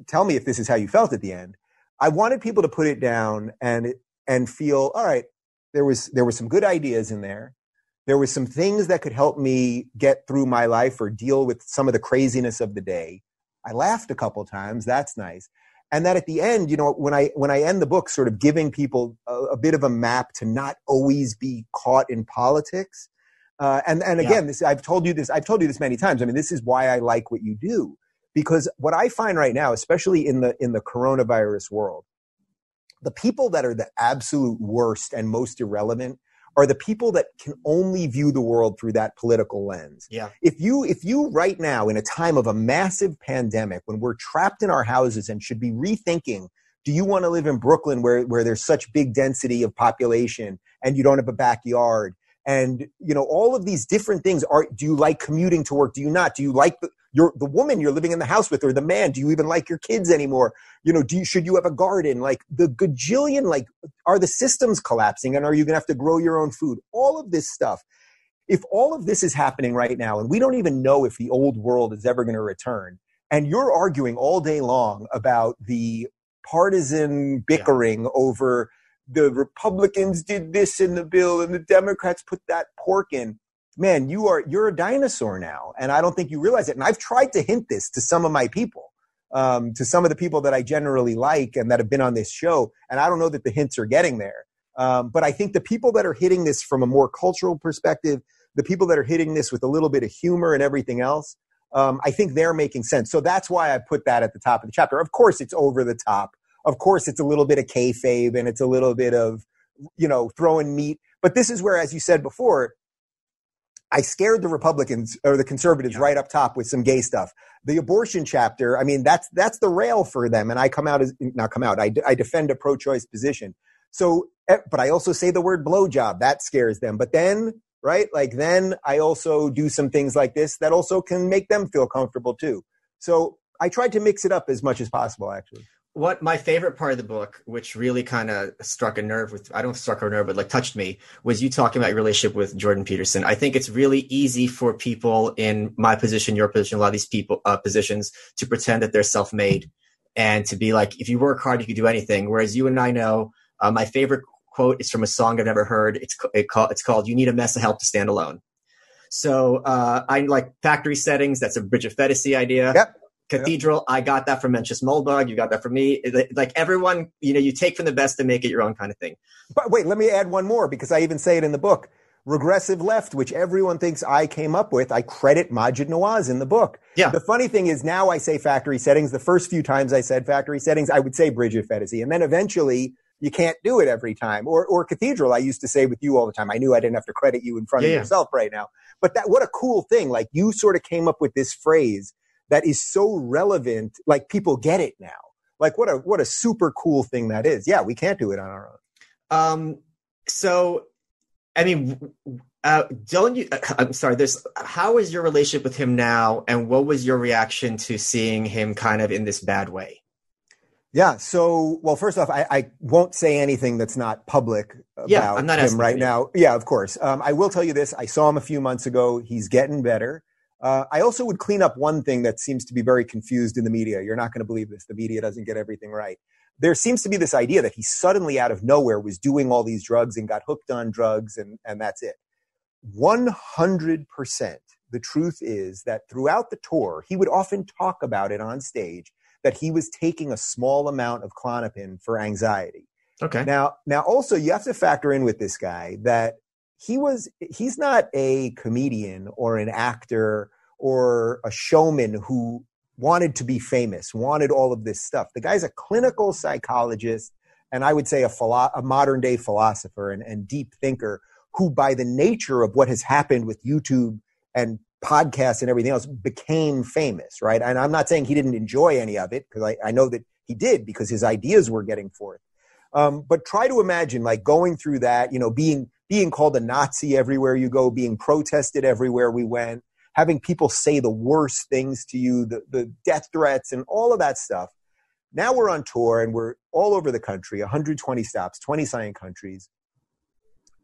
tell me if this is how you felt at the end, I wanted people to put it down and feel, all right, there was some good ideas in there. There was some things that could help me get through my life or deal with some of the craziness of the day. I laughed a couple times. That's nice. And that at the end, when I end the book, sort of giving people a bit of a map to not always be caught in politics. And again, I've told you this many times. I mean, this is why I like what you do, because what I find right now, especially in the coronavirus world, the people that are the absolute worst and most irrelevant are the people that can only view the world through that political lens. Yeah. If you right now, in a time of a massive pandemic, when we're trapped in our houses and should be rethinking, do you want to live in Brooklyn where there's such big density of population and you don't have a backyard? And, all of these different things do you like commuting to work? Do you not? Do you like the woman you're living in the house with, or the man? Do you even like your kids anymore? Should you have a garden? Like the gajillion, are the systems collapsing, and are you going to have to grow your own food? All of this stuff. If all of this is happening right now, and we don't even know if the old world is ever going to return, and you're arguing all day long about the partisan bickering over the Republicans did this in the bill and the Democrats put that pork in, man, you're a dinosaur now. And I don't think you realize it. And I've tried to hint this to some of my people, to some of the people that I generally like and that have been on this show. And I don't know that the hints are getting there. But I think the people that are hitting this from a more cultural perspective, the people that are hitting this with a little bit of humor and everything else, I think they're making sense. So that's why I put that at the top of the chapter. Of course, it's over the top. Of course, it's a little bit of kayfabe and it's a little bit of, throwing meat. But this is where, as you said before, I scared the Republicans or the conservatives right up top with some gay stuff. The abortion chapter, I mean, that's the rail for them. And I I defend a pro-choice position. So, but I also say the word blowjob. That scares them. But then, right, then I also do some things like this that also can make them feel comfortable too. So I tried to mix it up as much as possible, actually. What my favorite part of the book, which really kind of struck a nerve but touched me, was you talking about your relationship with Jordan Peterson. I think it's really easy for people in my position, your position, a lot of these people positions to pretend that they're self-made and to be like, if you work hard, you can do anything. Whereas you and I know, my favorite quote is from a song I've never heard. It's called "You Need a Mess of Help to Stand Alone." So I like Factory Settings. That's a Bridget Phetasy idea. Yep. Cathedral, I got that from Mencius Moldbug. You got that from me. Like everyone, you take from the best and make it your own kind of thing. But wait, let me add one more, because I even say it in the book. Regressive left, which everyone thinks I came up with, I credit Maajid Nawaz in the book. Yeah. The funny thing is now I say Factory Settings. The first few times I said Factory Settings, I would say Bridget Phetasy. And then eventually you can't do it every time. Or Cathedral, I used to say with you all the time. I knew I didn't have to credit you in front of yourself right now. But what a cool thing. Like you sort of came up with this phrase that is so relevant, like people get it now. Like what a super cool thing that is. Yeah, we can't do it on our own. So I mean, don't you? I'm sorry. How is your relationship with him now, and what was your reaction to seeing him kind of in this bad way? Yeah. So, well, first off, I won't say anything that's not public Yeah, I'm about not him asking for right you. now. Yeah, of course. I will tell you this. I saw him a few months ago. He's getting better. I also would clean up one thing that seems to be very confused in the media. You're not going to believe this. The media doesn't get everything right. There seems to be this idea that he suddenly out of nowhere was doing all these drugs and got hooked on drugs and that's it. 100%. The truth is that throughout the tour, he would often talk about it on stage that he was taking a small amount of Klonopin for anxiety. Okay. Now also you have to factor in with this guy that he's not a comedian or an actor or a showman who wanted to be famous, wanted all of this stuff. The guy's a clinical psychologist, and I would say a modern day philosopher and deep thinker who, by the nature of what has happened with YouTube and podcasts and everything else, became famous, right? And I'm not saying he didn't enjoy any of it, because I know that he did, because his ideas were getting forth. But try to imagine like going through that, being called a Nazi everywhere you go, being protested everywhere we went, having people say the worst things to you, the death threats and all of that stuff. Now we're on tour and we're all over the country, 120 stops, 20-something countries.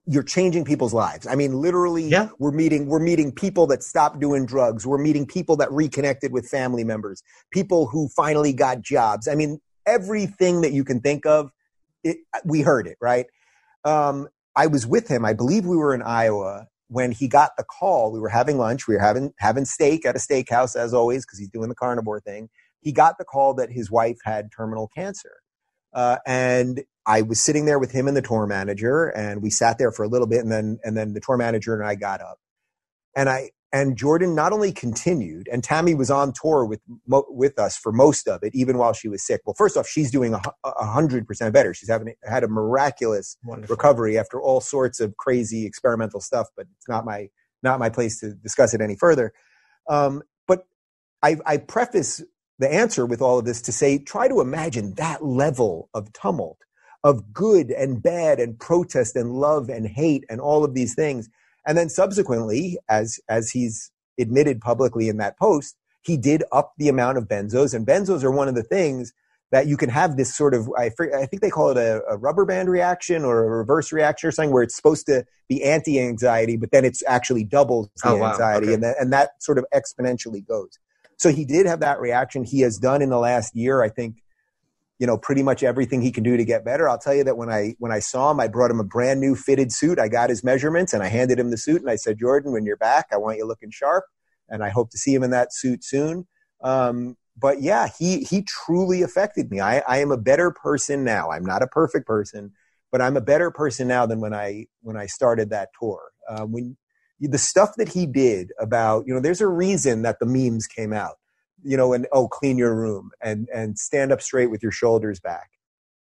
You're changing people's lives. I mean, literally, Yeah. we're meeting people that stopped doing drugs. We're meeting people that reconnected with family members, people who finally got jobs. I mean, everything that you can think of, we heard it, right? I was with him. I believe we were in Iowa when he got the call. We were having lunch. We were having steak at a steakhouse, as always, because he's doing the carnivore thing. He got the call that his wife had terminal cancer. And I was sitting there with him and the tour manager, and we sat there for a little bit, and then the tour manager and I got up. And Jordan not only continued, and Tammy was on tour with us for most of it, even while she was sick. Well, first off, she's doing 100% better. She's had a miraculous recovery after all sorts of crazy experimental stuff, but it's not my place to discuss it any further. But I preface the answer with all of this to say, try to imagine that level of tumult, of good and bad and protest and love and hate and all of these things. And then subsequently, as he's admitted publicly in that post, he did up the amount of benzos. And benzos are one of the things that you can have this sort of, I think they call it a rubber band reaction or a reverse reaction or something, where it's supposed to be anti-anxiety, but then it's actually doubles the anxiety. Wow. Okay. And that sort of exponentially goes. So he did have that reaction. He has done in the last year, I think, pretty much everything he can do to get better. I'll tell you that when I saw him, I brought him a brand new fitted suit. I got his measurements and I handed him the suit and I said, Jordan, when you're back, I want you looking sharp. And I hope to see him in that suit soon. But yeah, he truly affected me. I am a better person now. I'm not a perfect person, but I'm a better person now than when I started that tour. The stuff that he did about, there's a reason that the memes came out. And clean your room and stand up straight with your shoulders back.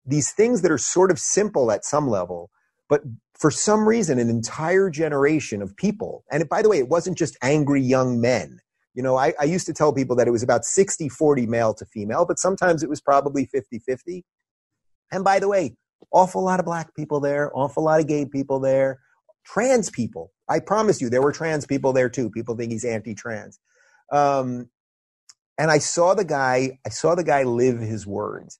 These things that are sort of simple at some level, but for some reason, an entire generation of people, and by the way, it wasn't just angry young men. I used to tell people that it was about 60-40 male to female, but sometimes it was probably 50-50. And by the way, awful lot of black people there, awful lot of gay people there, trans people. I promise you, there were trans people there too. People think he's anti-trans. And I saw the guy live his words.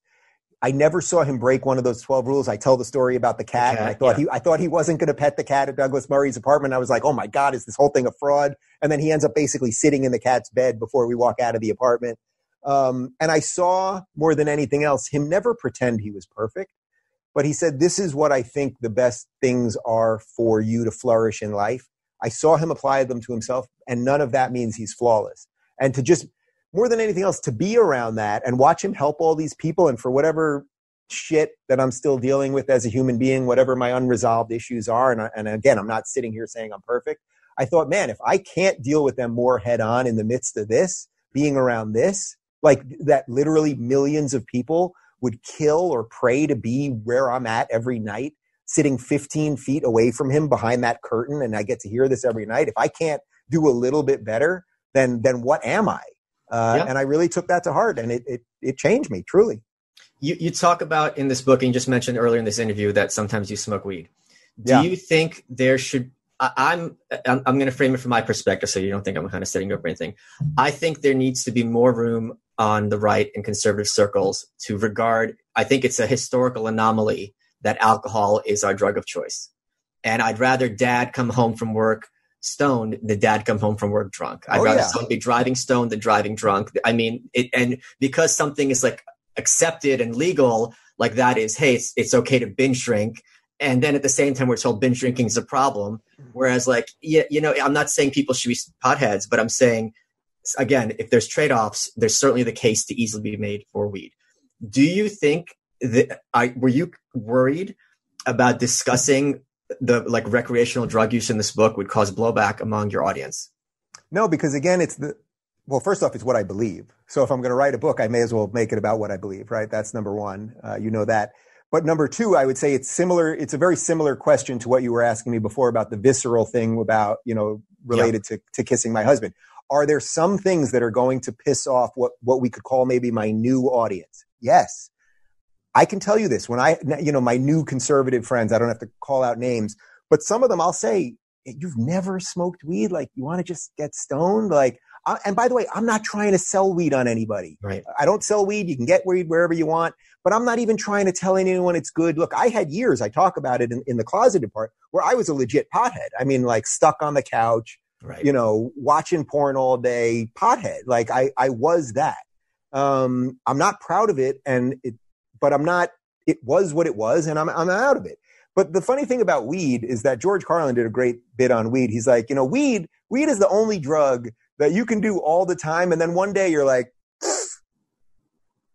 I never saw him break one of those 12 rules. I tell the story about the cat. And I thought he wasn't going to pet the cat at Douglas Murray's apartment. I was like, oh my God, is this whole thing a fraud? And then he ends up basically sitting in the cat's bed before we walk out of the apartment. And I saw more than anything else, him never pretend he was perfect, but he said, this is what I think the best things are for you to flourish in life. I saw him apply them to himself, and none of that means he's flawless. And to just, more than anything else, to be around that and watch him help all these people, and for whatever shit that I'm still dealing with as a human being, whatever my unresolved issues are, and again, I'm not sitting here saying I'm perfect. I thought, man, if I can't deal with them more head on in the midst of this, being around this, like that literally millions of people would kill or pray to be where I'm at every night, sitting 15 feet away from him behind that curtain, and I get to hear this every night. If I can't do a little bit better, then what am I? And I really took that to heart, and it changed me, truly. You talk about in this book, and you just mentioned earlier in this interview that sometimes you smoke weed. Do you think there should? I'm going to frame it from my perspective, so you don't think I'm kind of setting up anything. I think there needs to be more room on the right and conservative circles to regard. I think it's a historical anomaly that alcohol is our drug of choice, and I'd rather dad come home from work stoned than dad come home from work drunk. I'd rather someone be driving stoned than driving drunk. I mean, and because something is like accepted and legal, like that is, hey, it's okay to binge drink. And then at the same time, we're told binge drinking is a problem. Whereas like, I'm not saying people should be potheads, but I'm saying, again, if there's trade-offs, there's certainly the case to easily be made for weed. Do you think that, were you worried about discussing the like recreational drug use in this book would cause blowback among your audience? No, because again, well, first off, it's what I believe. So if I'm going to write a book, I may as well make it about what I believe, right? That's number one. You know that. But number two, I would say it's similar. It's a very similar question to what you were asking me before about the visceral thing about, related to kissing my husband. Are there some things that are going to piss off what we could call maybe my new audience? Yes. I can tell you this when my new conservative friends, I don't have to call out names, but some of them I'll say, you've never smoked weed? Like, you want to just get stoned? Like, and by the way, I'm not trying to sell weed on anybody. Right. I don't sell weed. You can get weed wherever you want, but I'm not even trying to tell anyone it's good. Look, I had years, I talk about it in the closeted part, where I was a legit pothead. I mean, like stuck on the couch, right, watching porn all day, pothead. Like I was that. I'm not proud of it, but I'm not, it was what it was, and I'm out of it. But the funny thing about weed is that George Carlin did a great bit on weed. He's like, weed is the only drug that you can do all the time. And then one day you're like, I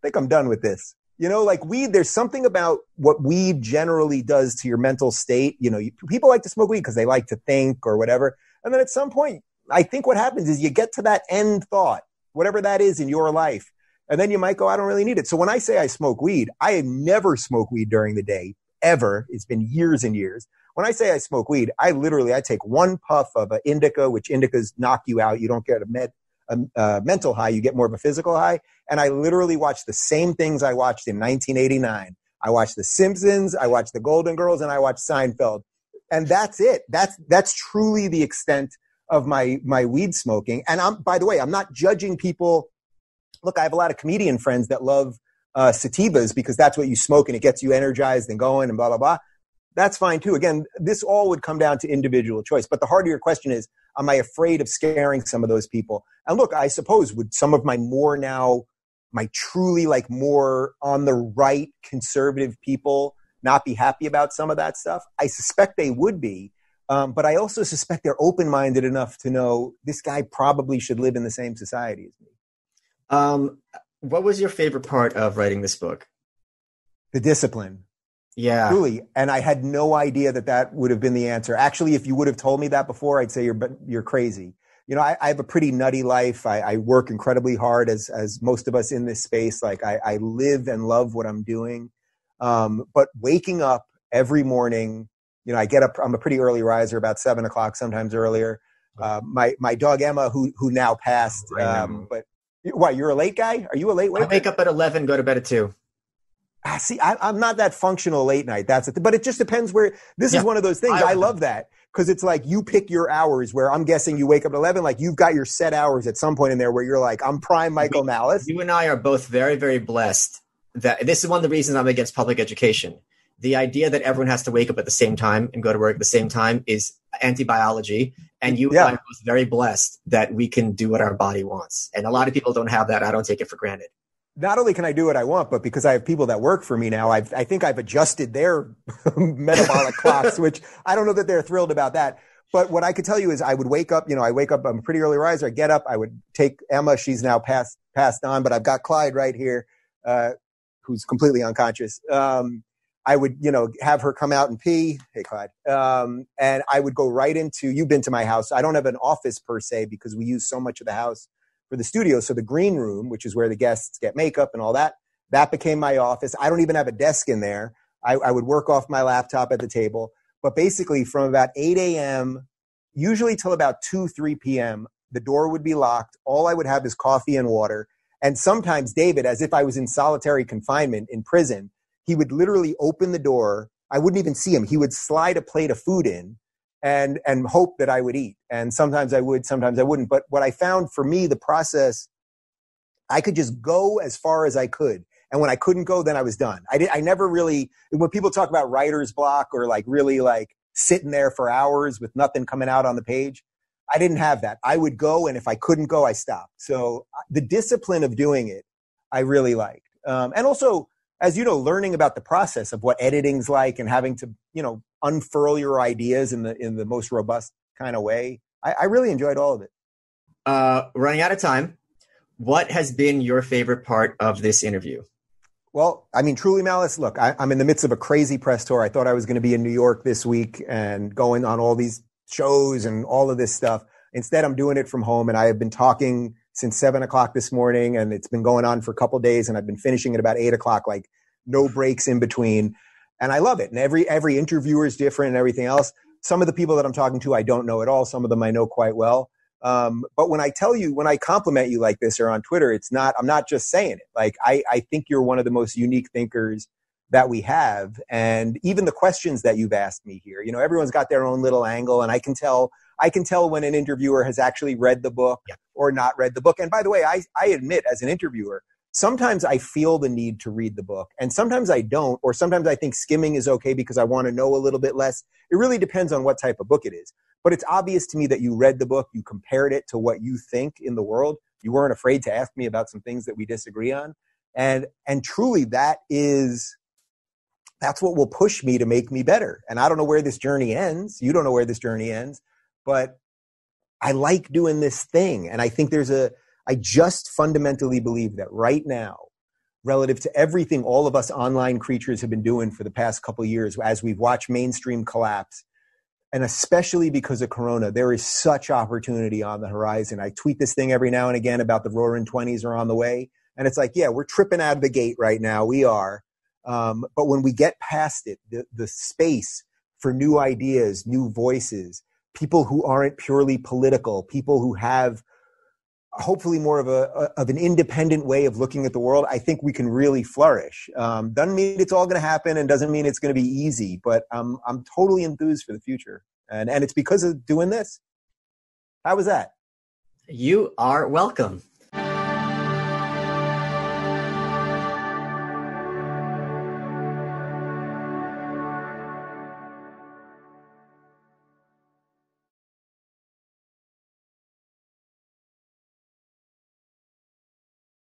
think I'm done with this. Like weed, there's something about what weed generally does to your mental state. People like to smoke weed because they like to think or whatever. And then at some point, I think what happens is you get to that end thought, whatever that is in your life. And then you might go, I don't really need it. So when I say I smoke weed, I have never smoked weed during the day, ever. It's been years and years. When I say I smoke weed, I take one puff of an indica, which indicas knock you out. You don't get a mental high. You get more of a physical high. And I literally watch the same things I watched in 1989. I watched The Simpsons. I watched The Golden Girls, and I watched Seinfeld. And that's it. That's truly the extent of my weed smoking. And by the way, I'm not judging people. Look, I have a lot of comedian friends that love sativas because that's what you smoke and it gets you energized and going and blah, blah, blah. That's fine too. Again, this all would come down to individual choice. But the heart of your question is, am I afraid of scaring some of those people? And look, I suppose would some of my truly like more on the right conservative people not be happy about some of that stuff? I suspect they would be. But I also suspect they're open-minded enough to know this guy probably should live in the same society as me. What was your favorite part of writing this book? The discipline. Yeah. Truly. And I had no idea that would have been the answer. Actually, if you would have told me that before, I'd say you're crazy. I have a pretty nutty life. I work incredibly hard as most of us in this space. Like I live and love what I'm doing. But waking up every morning, I get up, I'm a pretty early riser, about 7:00, sometimes earlier. My dog Emma, who now passed, but why, you're a late guy? Are you a late waker? I wake up at 11, go to bed at 2. See, I'm not that functional late night. That's it. But it just depends where. This is one of those things. I love that because it's like you pick your hours. Where I'm guessing you wake up at 11. Like you've got your set hours at some point in there where you're like, I'm prime Michael Malice. You and I are both very, very blessed. That this is one of the reasons I'm against public education. The idea that everyone has to wake up at the same time and go to work at the same time is anti-biology. And you and I are both very blessed that we can do what our body wants. And a lot of people don't have that. I don't take it for granted. Not only can I do what I want, but because I have people that work for me now, I think I've adjusted their metabolic clocks, which I don't know that they're thrilled about that. But what I could tell you is I would wake up, I'm a pretty early riser. I get up, I would take Emma. She's now passed on, but I've got Clyde right here, who's completely unconscious. I would, have her come out and pee. Hey, Clyde. And I would go right into, you've been to my house. I don't have an office per se because we use so much of the house for the studio. So the green room, which is where the guests get makeup and all that became my office. I don't even have a desk in there. I would work off my laptop at the table. But basically from about 8 a.m., usually till about 2, 3 p.m., the door would be locked. All I would have is coffee and water. And sometimes David, as if I was in solitary confinement in prison, he would literally open the door. I wouldn't even see him. He would slide a plate of food in and hope that I would eat. And sometimes I would, sometimes I wouldn't. But what I found for me, the process, I could just go as far as I could. And when I couldn't go, then I was done. I never really, when people talk about writer's block or like really like sitting there for hours with nothing coming out on the page, I didn't have that. I would go, and if I couldn't go, I stopped. So the discipline of doing it, I really liked. And also, as you know, learning about the process of what editing's like and having to, unfurl your ideas in the most robust kind of way. I really enjoyed all of it. Running out of time. What has been your favorite part of this interview? Well, I mean, Truly Malice, look, I'm in the midst of a crazy press tour. I thought I was going to be in New York this week and going on all these shows and all of this stuff. Instead, I'm doing it from home, and I have been talking since 7:00 this morning, and it's been going on for a couple of days, and I've been finishing at about 8:00, like no breaks in between. And I love it. And every interviewer is different and everything else. Some of the people that I'm talking to, I don't know at all. Some of them I know quite well. But when I compliment you like this or on Twitter, I'm not just saying it. Like, I think you're one of the most unique thinkers that we have. And even the questions that you've asked me here, everyone's got their own little angle, and I can tell when an interviewer has actually read the book or not read the book. And by the way, I admit, as an interviewer, sometimes I feel the need to read the book, and sometimes I don't, or sometimes I think skimming is okay because I want to know a little bit less. It really depends on what type of book it is. But it's obvious to me that you read the book, you compared it to what you think in the world. You weren't afraid to ask me about some things that we disagree on. And truly that's what will push me to make me better. And I don't know where this journey ends. You don't know where this journey ends, but I like doing this thing. And I think I just fundamentally believe that right now, relative to everything all of us online creatures have been doing for the past couple of years, as we've watched mainstream collapse, and especially because of Corona, there is such opportunity on the horizon. I tweet this thing every now and again about the roaring 20s are on the way. And it's like, yeah, we're tripping out of the gate right now. We are. But when we get past it, the space for new ideas, new voices, people who aren't purely political, people who have hopefully more of an independent way of looking at the world, I think we can really flourish. Doesn't mean it's all going to happen, and doesn't mean it's going to be easy, but I'm totally enthused for the future. And it's because of doing this. How was that? You are welcome.